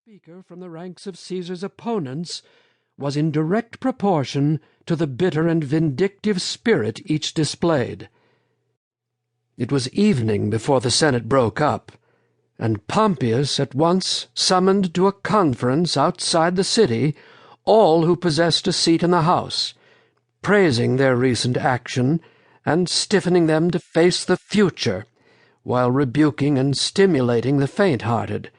speaker from the ranks of Caesar's opponents was in direct proportion to the bitter and vindictive spirit each displayed. It was evening before the Senate broke up, and Pompeius at once summoned to a conference outside the city all who possessed a seat in the House, praising their recent action and stiffening them to face the future, while rebuking and stimulating the faint-hearted.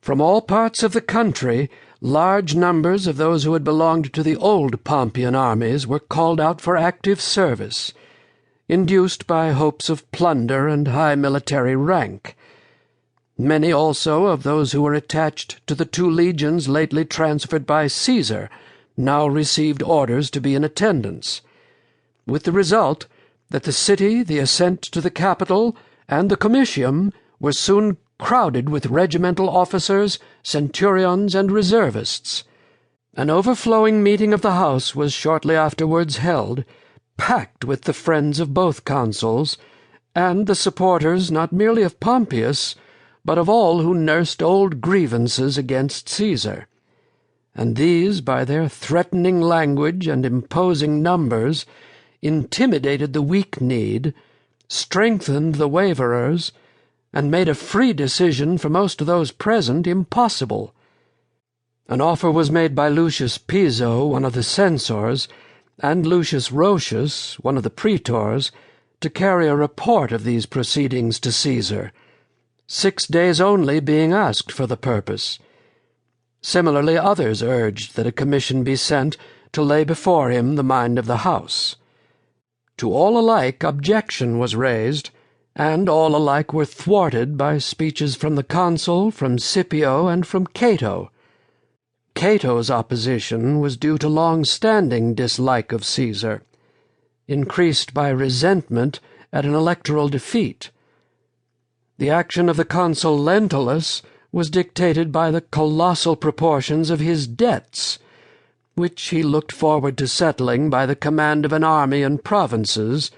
From all parts of the country, large numbers of those who had belonged to the old Pompeian armies were called out for active service, induced by hopes of plunder and high military rank. Many also of those who were attached to the 2 legions lately transferred by Caesar now received orders to be in attendance, with the result that the city, the ascent to the Capitol, and the Comitium were soon crowded with regimental officers, centurions, and reservists. An overflowing meeting of the House was shortly afterwards held, packed with the friends of both consuls, and the supporters not merely of Pompeius, but of all who nursed old grievances against Caesar. And these, by their threatening language and imposing numbers, intimidated the weak-kneed, strengthened the waverers, and made a free decision for most of those present impossible. An offer was made by Lucius Piso, one of the censors, and Lucius Rocius, one of the praetors, to carry a report of these proceedings to Caesar, 6 days only being asked for the purpose. Similarly, others urged that a commission be sent to lay before him the mind of the House. To all alike objection was raised, and all alike were thwarted by speeches from the consul, from Scipio, and from Cato. Cato's opposition was due to long-standing dislike of Caesar, increased by resentment at an electoral defeat. The action of the consul Lentulus was dictated by the colossal proportions of his debts, which he looked forward to settling by the command of an army and provinces,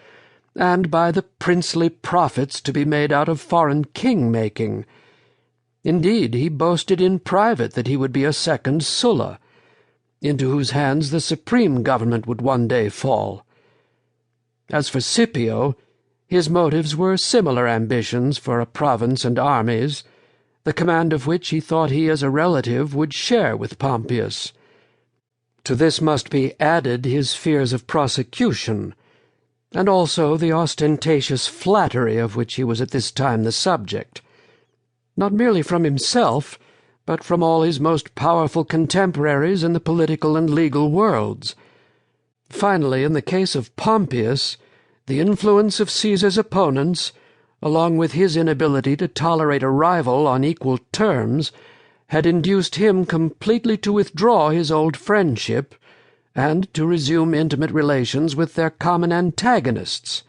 and by the princely profits to be made out of foreign king-making. Indeed, he boasted in private that he would be a second Sulla, into whose hands the supreme government would one day fall. As for Scipio, his motives were similar ambitions for a province and armies, the command of which he thought he as a relative would share with Pompeius. To this must be added his fears of prosecution, and also the ostentatious flattery of which he was at this time the subject, not merely from himself, but from all his most powerful contemporaries in the political and legal worlds. Finally, in the case of Pompeius, the influence of Caesar's opponents, along with his inability to tolerate a rival on equal terms, had induced him completely to withdraw his old friendship and to resume intimate relations with their common antagonists,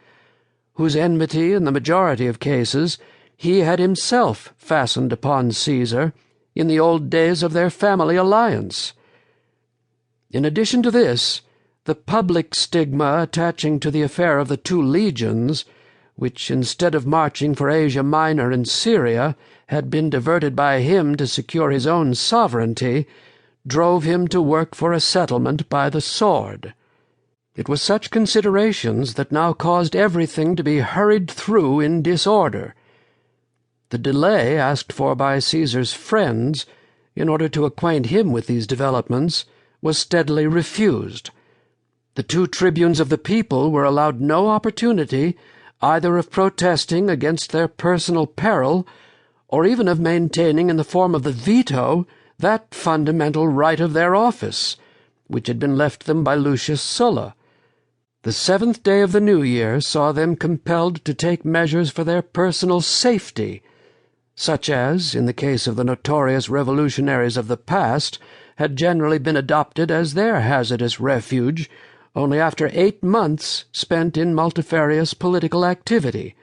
whose enmity in the majority of cases he had himself fastened upon Caesar in the old days of their family alliance. In addition to this, the public stigma attaching to the affair of the 2 legions, which, instead of marching for Asia Minor and Syria, had been diverted by him to secure his own sovereignty, drove him to work for a settlement by the sword. It was such considerations that now caused everything to be hurried through in disorder. The delay asked for by Caesar's friends, in order to acquaint him with these developments, was steadily refused. The 2 tribunes of the people were allowed no opportunity either of protesting against their personal peril, or even of maintaining in the form of the veto that fundamental right of their office, which had been left them by Lucius Sulla. The 7th day of the new year saw them compelled to take measures for their personal safety, such as, in the case of the notorious revolutionaries of the past, had generally been adopted as their hazardous refuge only after 8 months spent in multifarious political activity.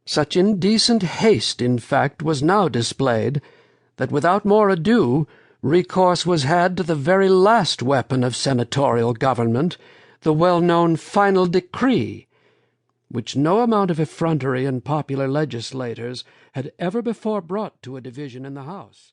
Such indecent haste, in fact, was now displayed that without more ado recourse was had to the very last weapon of senatorial government, the well-known final decree, which no amount of effrontery in popular legislators had ever before brought to a division in the House.